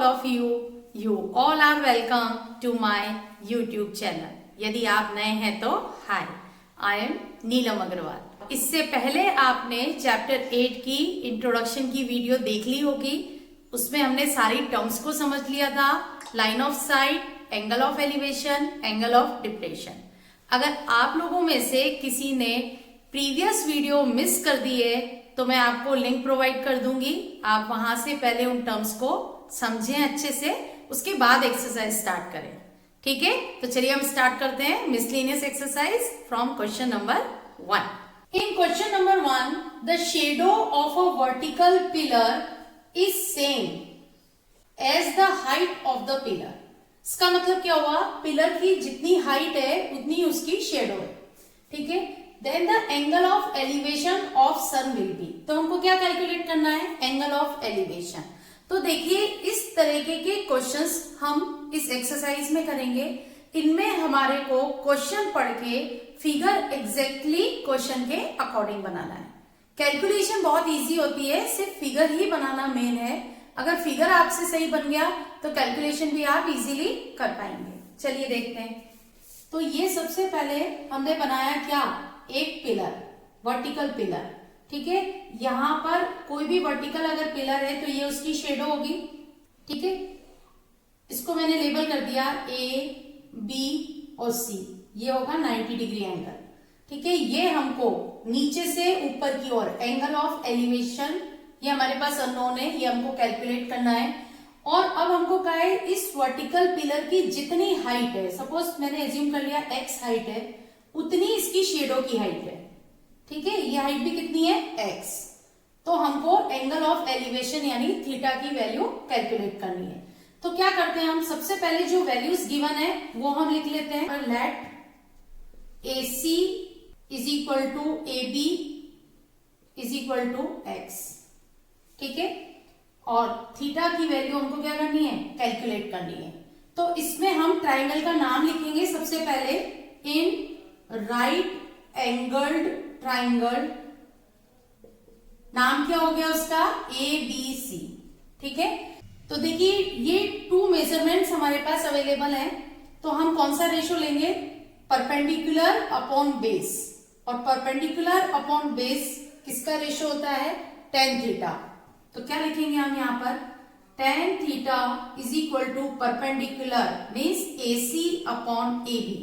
all of you. You all are welcome to my YouTube channel. यदि आप नए हैं तो हाय, आई एम नीलम अग्रवाल। इससे पहले आपने चैप्टर 8 की इंट्रोडक्शन की वीडियो देख ली होगी। उसमें हमने सारी टर्म्स को समझ लिया था, line of site, angle of elevation, angle of depression. अगर आप लोगों में से किसी ने प्रीवियस वीडियो मिस कर दी है तो मैं आपको लिंक प्रोवाइड कर दूंगी, आप वहां से पहले उन टर्म्स को समझें अच्छे से, उसके बाद एक्सरसाइज स्टार्ट करें। ठीक है, तो चलिए हम स्टार्ट करते हैं miscellaneous exercise from question number 1। In question number 1, the shadow of a vertical pillar is same as the height of the pillar. इसका मतलब क्या हुआ, पिलर की जितनी हाइट है उतनी उसकी शेडो है। ठीक है, then the angle of elevation of sun will be. तो हमको क्या कैलकुलेट करना है, एंगल ऑफ एलिवेशन। तो देखिए, इस तरीके के क्वेश्चंस हम इस एक्सरसाइज में करेंगे। इनमें हमारे को क्वेश्चन पढ़ के फिगर एग्जैक्टली क्वेश्चन के अकॉर्डिंग बनाना है। कैलकुलेशन बहुत इजी होती है, सिर्फ फिगर ही बनाना मेन है। अगर फिगर आपसे सही बन गया तो कैलकुलेशन भी आप इजीली कर पाएंगे। चलिए देखते हैं। तो ये सबसे पहले हमने बनाया क्या, एक पिलर, वर्टिकल पिलर। ठीक है, यहां पर कोई भी वर्टिकल अगर पिलर है तो ये उसकी शेडो होगी। ठीक है, इसको मैंने लेबल कर दिया ए, बी और सी। ये होगा 90 डिग्री एंगल। ठीक है, ये हमको नीचे से ऊपर की ओर एंगल ऑफ एलिवेशन, ये हमारे पास अननोन है, ये हमको कैलकुलेट करना है। और अब हमको क्या है, इस वर्टिकल पिलर की जितनी हाइट है, सपोज मैंने एज्यूम कर लिया x हाइट है, उतनी इसकी शेडो की हाइट है। ठीक है, ये हाइट भी कितनी है, x। तो हमको एंगल ऑफ एलिवेशन यानी थीटा की वैल्यू कैलकुलेट करनी है। तो क्या करते हैं हम, सबसे पहले जो वैल्यूज गिवन है वो हम लिख लेते हैं। Let AC is equal to AB is equal to x। ठीक है, और थीटा की वैल्यू हमको क्या करनी है, कैलकुलेट करनी है। तो इसमें हम ट्राइंगल का नाम लिखेंगे सबसे पहले, इन राइट एंगल्ड ट्राइंगल। नाम क्या हो गया उसका, ABC। ठीक है, तो देखिए ये 2 मेजरमेंट्स हमारे पास अवेलेबल हैं। तो हम कौन सा रेशो लेंगे, परपेंडिकुलर अपॉन बेस। और परपेंडिकुलर अपॉन बेस किसका रेशो होता है, tan थीटा। तो क्या लिखेंगे हम यहाँ पर, tan theta is equal to perpendicular means AC upon AB,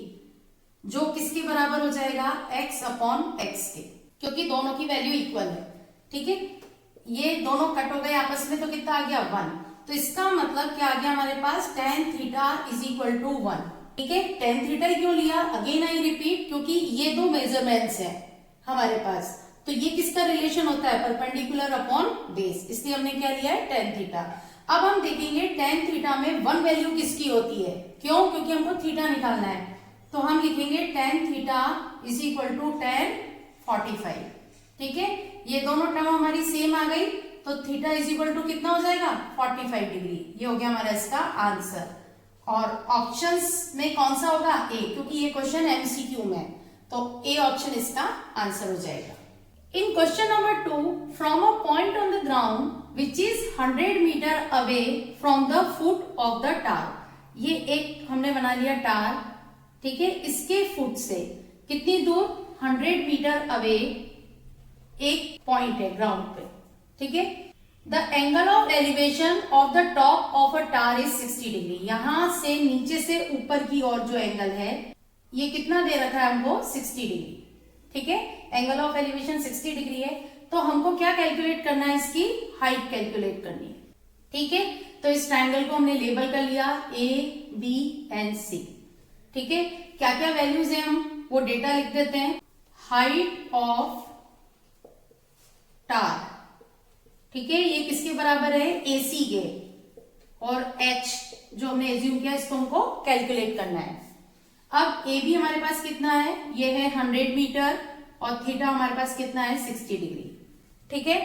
जो किसके बराबर हो जाएगा, x अपॉन x के, क्योंकि दोनों की वैल्यू इक्वल है। ठीक है, ये दोनों कट हो गए आपस में तो कितना आ गया, 1। तो इसका मतलब क्या आ गया हमारे पास, tan theta is equal to 1। ठीक है, tan थीटा क्यों लिया, अगेन आई रिपीट, क्योंकि ये 2 मेजरमेंट्स हैं हमारे पास। तो ये किसका रिलेशन होता है, परपेंडिकुलर अपॉन बेस, इसलिए हमने क्या लिया है, tan थीटा। अब हम देखेंगे tan थीटा में 1 वैल्यू किसकी होती है, क्यों, क्योंकि हमको थीटा निकालना है। तो हम लिखेंगे tan theta is equal to tan 45। ठीक है, ये दोनों टर्म हमारी सेम आ गई, तो थीटा इज इक्वल टू कितना हो जाएगा, 45 डिग्री। ये हो गया हमारा इसका आंसर। और ऑप्शंस में कौन सा होगा, ए, क्योंकि ये क्वेश्चन MCQ में, तो ए ऑप्शन इसका आंसर हो जाएगा। In question number 2, from a point on the ground which is 100 metre away from the foot of the tower. ये एक हमने बना लिया टार। ठीक है, इसके फुट से कितनी दूर, 100 मीटर अवे एक पॉइंट है ग्राउंड पे। ठीक है, the angle of elevation of the top of a tar is 60 degree. यहां से नीचे से ऊपर की ओर जो एंगल है, ये कितना दे रखा है हमको, 60 डिग्री। ठीक है, एंगल ऑफ एलिवेशन 60 डिग्री है। तो हमको क्या कैलकुलेट करना है, इसकी हाइट कैलकुलेट करनी है। ठीक है, तो इस ट्राइंगल को हमने लेबल कर लिया ABNC। ठीक है, क्या क्या वैल्यूज है हम वो डेटा लिख देते हैं। हाइट ऑफ टार, ठीक है, ये किसके बराबर है, AC के, और H जो हमने एज्यूम किया इसको हमको कैलकुलेट करना है। अब AB हमारे पास कितना है, ये है 100 मीटर, और थीटा हमारे पास कितना है, 60 डिग्री। ठीक है,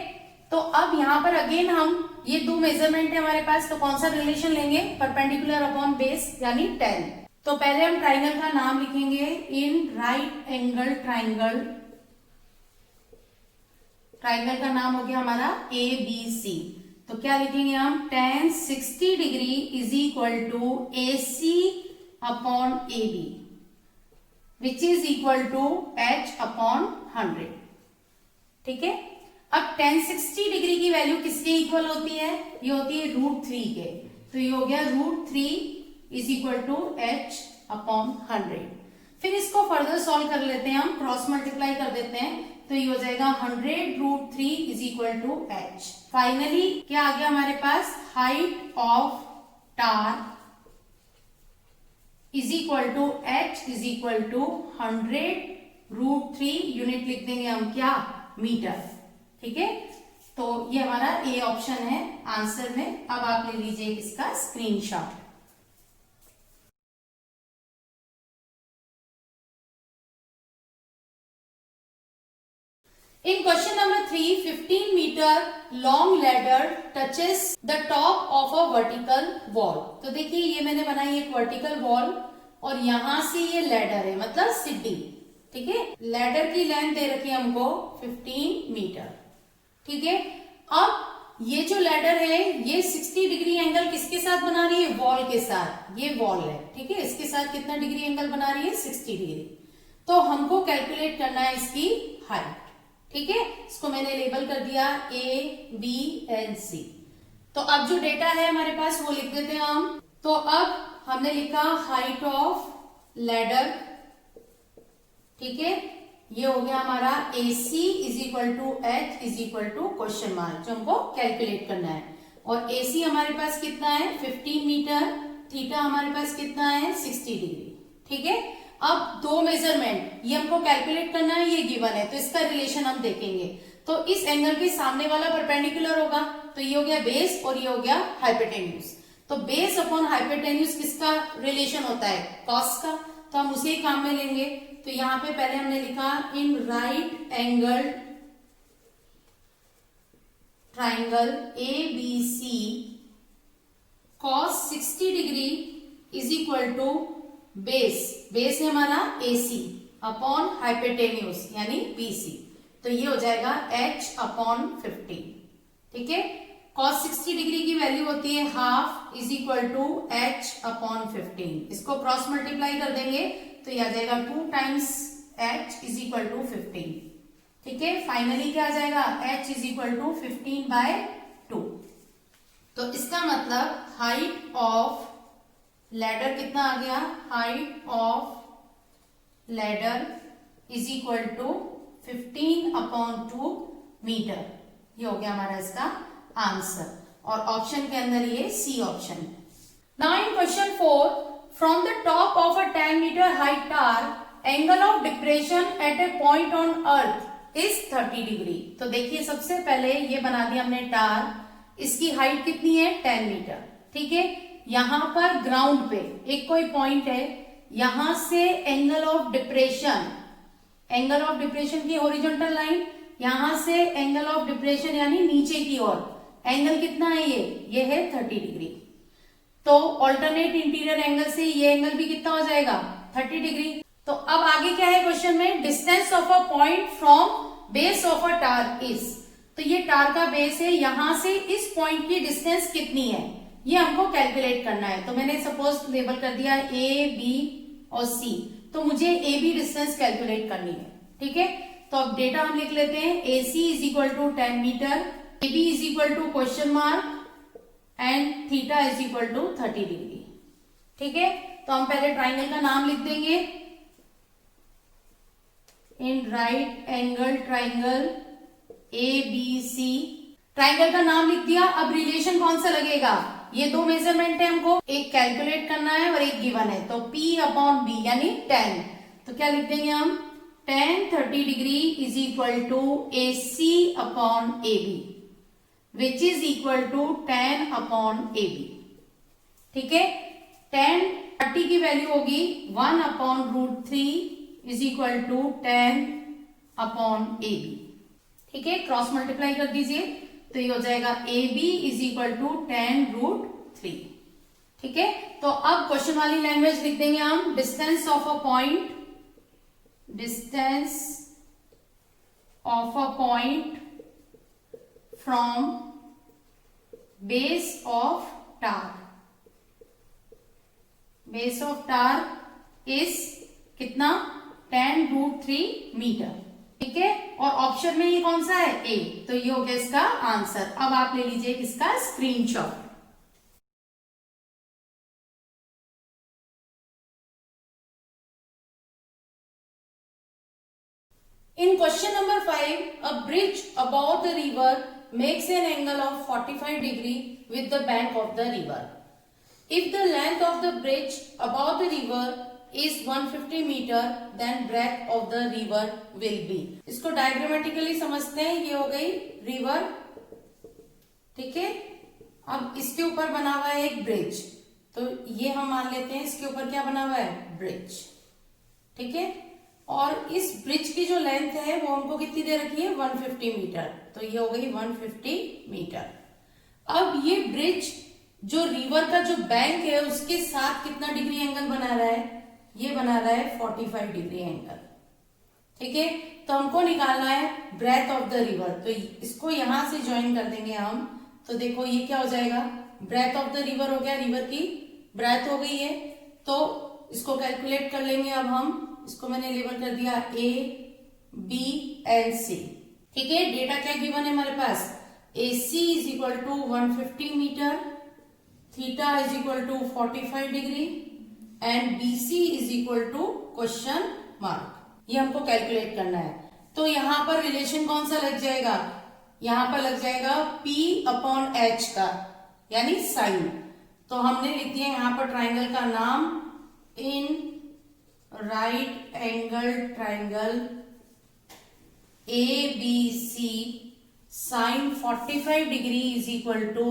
तो अब यहाँ पर अगेन हम, ये 2 मेजरमेंट है हमारे पास, तो कौन सा रिलेशन लेंगे, परपेंडिकुलर अपॉन बेस यानी tan। तो पहले हम ट्राइंगल का नाम लिखेंगे, इन राइट एंगल ट्राइंगल। ट्राइंगल का नाम हो गया हमारा ABC। तो क्या लिखेंगे हम, tan 60 degree is equal to AC upon AB which is equal to H upon 100। ठीक है, अब tan 60 डिग्री की वैल्यू किसके इक्वल होती है, ये होती है √3 के, तो ये हो गया √3 is equal to H upon 100। फिर इसको फर्दर सॉल्व कर लेते हैं, हम क्रॉस मल्टीप्लाई कर देते हैं, तो ये हो जाएगा 100√3 is equal to H। Finally क्या आ गया हमारे पास, height of tower is equal to H is equal to 100√3, unit लिख देंगे हम क्या, मीटर। ठीक है, तो ये हमारा ए ऑप्शन है आंसर में। अब आप ले लीजिए इसका screenshot. In question number 3, 15 meter long ladder touches the top of a vertical wall। तो देखिए ये मैंने बनाई एक वर्टिकल वॉल और यहां से ये लैडर है, मतलब सीढ़ी। ठीक है, लैडर की लेंथ दे रखी है हमको 15 मीटर। ठीक है, अब ये जो लैडर है ये 60 डिग्री एंगल किसके साथ बना रही है, वॉल के साथ। ये वॉल है, ठीक है, इसके साथ कितना डिग्री एंगल बना रही है, 60 डिग्री। तो हमको कैलकुलेट करना है इसकी हाइट। ठीक है, इसको मैंने लेबल कर दिया A, B एंड C। तो अब जो डेटा है हमारे पास वो लिख देते हैं हम। तो अब हमने लिखा हाइट ऑफ लैडर। ठीक है, ये हो गया हमारा AC is equal to H is equal to question mark, जो हमको कैलकुलेट करना है। और AC हमारे पास कितना है, 15 मीटर। थीटा हमारे पास कितना है, 60 डिग्री। ठीक है, अब दो मेजरमेंट ये हमको कैलकुलेट करना है, ये गिवन है, तो इसका रिलेशन हम देखेंगे। तो इस एंगल के सामने वाला परपेंडिकुलर होगा, तो ये हो गया बेस और ये हो गया हाइपोटेन्यूज। तो बेस अपॉन हाइपोटेन्यूज किसका रिलेशन होता है, कॉस का, तो हम उसे काम में लेंगे। तो यहां पे पहले हमने लिखा in right angle triangle ABC cos 60 degree is equal to base है हमारा AC अपॉन हाइपोटेन्यूज यानी BC, तो ये हो जाएगा H अपॉन 50। ठीक है, cos 60 डिग्री की वैल्यू होती है half is equal to H upon 15। इसको क्रॉस मल्टीप्लाई कर देंगे तो ये आ जाएगा 2 times H is equal to 15। ठीक है, फाइनली क्या आ जाएगा, H इज इक्वल टू 15/2। तो इसका मतलब हाइट ऑफ लैडर कितना आ गया, height of ladder is equal to 15/2 metre. ये हो गया हमारा इसका आंसर, और ऑप्शन के अंदर ये C ऑप्शन है। Now in question 4, from the top of a 10 metre height tower angle of depression at a point on earth is 30 degree. तो देखिए सबसे पहले ये बना दिया हमने टार, इसकी हाइट कितनी है, 10 मीटर। ठीक है, यहां पर ग्राउंड पे एक कोई पॉइंट है, यहां से एंगल ऑफ डिप्रेशन की हॉरिजॉन्टल लाइन, यहां से एंगल ऑफ डिप्रेशन यानी नीचे की ओर एंगल कितना है, ये है 30 डिग्री। तो ऑल्टरनेट इंटीरियर एंगल से ये एंगल भी कितना हो जाएगा, 30 डिग्री। तो अब आगे क्या है क्वेश्चन में, distance of a point from base of a tar is. तो ये टार का बेस है, यहां से इस पॉइंट की डिस्टेंस कितनी है ये हमको कैलकुलेट करना है। तो मैंने सपोज लेबल कर दिया A, B और C, तो मुझे AB डिस्टेंस कैलकुलेट करनी है। ठीक है, तो अब डेटा हम लिख लेते हैं, AC is equal to 10 metre, AB is equal to question mark and theta is equal to 30 degree. ठीक है, तो हम पहले ट्राइंगल का नाम लिख देंगे, इन right angle triangle ABC। Triangle का नाम लिख दिया। अब रिलेशन कौन सा लगेगा, ये दो मेजरमेंट है, हमको एक कैलकुलेट करना है और एक गिवन है, तो P अपॉन B यानी 10। तो क्या लिख देंगे हम, tan 30 degree is equal to AC upon AB which is equal to 10 upon AB। ठीक है, tan 30 की वैल्यू होगी 1 upon √3 is equal to 10 upon AB। ठीक है, क्रॉस मल्टीप्लाई कर दीजिए तो ये हो जाएगा AB इज इक्वल टू 10√3। ठीक है, तो अब क्वेश्चन वाली लैंग्वेज लिख देंगे हम, distance of a point from base of tar, base of tower is कितना 10√3 मीटर। ठीक है, और ऑप्शन में ये कौन सा है ए, तो ये हो गया इसका आंसर। अब आप ले लीजिए किसका screenshot. In question number 5, a bridge above the river makes an angle of 45 degree with the bank of the river. If the length of the bridge above the river is 150 meter, then breadth of the river will be. इसको diagrammatically समझते हैं। ये हो गई river, ठीक है। अब इसके ऊपर बना हुआ है एक ब्रिज, तो ये हम मान लेते हैं इसके ऊपर क्या बना हुआ है, ब्रिज, ठीक है। और इस ब्रिज की जो लेंथ है वो हमको कितनी दे रखी है, 150 मीटर, तो ये हो गई 150 मीटर। अब ये ब्रिज जो रिवर का जो बैंक है उसके साथ कितना डिग्री एंगल बना रहा है, ये बना रहा है 45 डिग्री एंगल, ठीक है। तो हमको निकालना है ब्रेथ ऑफ द रिवर, तो इसको यहां से ज्वाइन कर देंगे हम। तो देखो ये क्या हो जाएगा, ब्रेथ ऑफ द रिवर हो गया, रिवर की ब्रेथ हो गई है, तो इसको कैलकुलेट कर लेंगे। अब हम इसको मैंने लेबल कर दिया ए बी एंड सी, ठीक है। डेटा क्या गिवन है हमारे पास, A C is equal to 150 metre, theta is equal to 45 degree and B C is equal to question mark. ये हमको कैलकुलेट करना है। तो यहां पर रिलेशन कौन सा लग जाएगा, यहां पर लग जाएगा P अपॉन H का, यानी साइन। तो हमने लिख दिया यहां पर ट्राइंगल का नाम, in right angle triangle A B C sine 45 degree is equal to,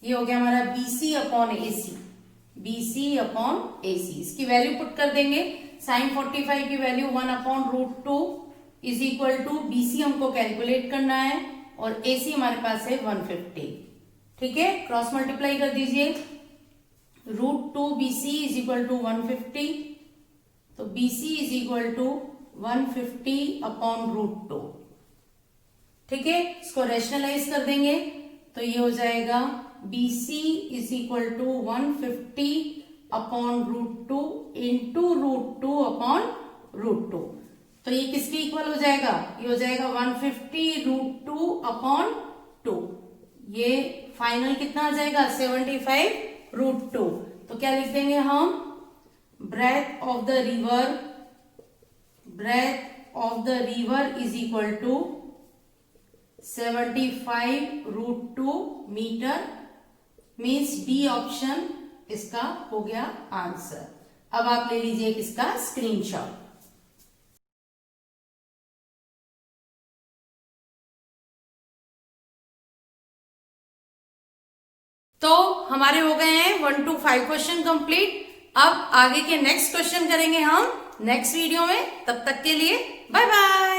ये हो गया हमारा BC upon AC, BC upon AC। इसकी वैल्यू पुट कर देंगे, साइन 45 की value 1/√2 is equal to BC हमको कैलकुलेट करना है और AC हमारे पास है 150, ठीक है। क्रॉस मल्टीप्लाई कर दीजिए, √2 BC इज इक्वल टू 150, तो BC is equal to 150 upon √2, ठीक है। इसको रैशनलाइज कर देंगे तो ये हो जाएगा BC is equal to 150 upon √2 into √2 upon √2। तो ये किसके इक्वल हो जाएगा, ये हो जाएगा 150 √2 अपॉन 2। ये फाइनल कितना आ जाएगा, 75 √2। तो क्या लिख देंगे हम, breadth of the river, breadth of the river is equal to 75 √2 metre, means D option इसका हो गया आंसर। अब आप ले लीजिए इसका स्क्रीनशॉट। तो हमारे हो गए हैं 1 to 5 क्वेश्चन कंप्लीट। अब आगे के नेक्स्ट क्वेश्चन करेंगे हम नेक्स्ट वीडियो में। तब तक के लिए बाय बाय।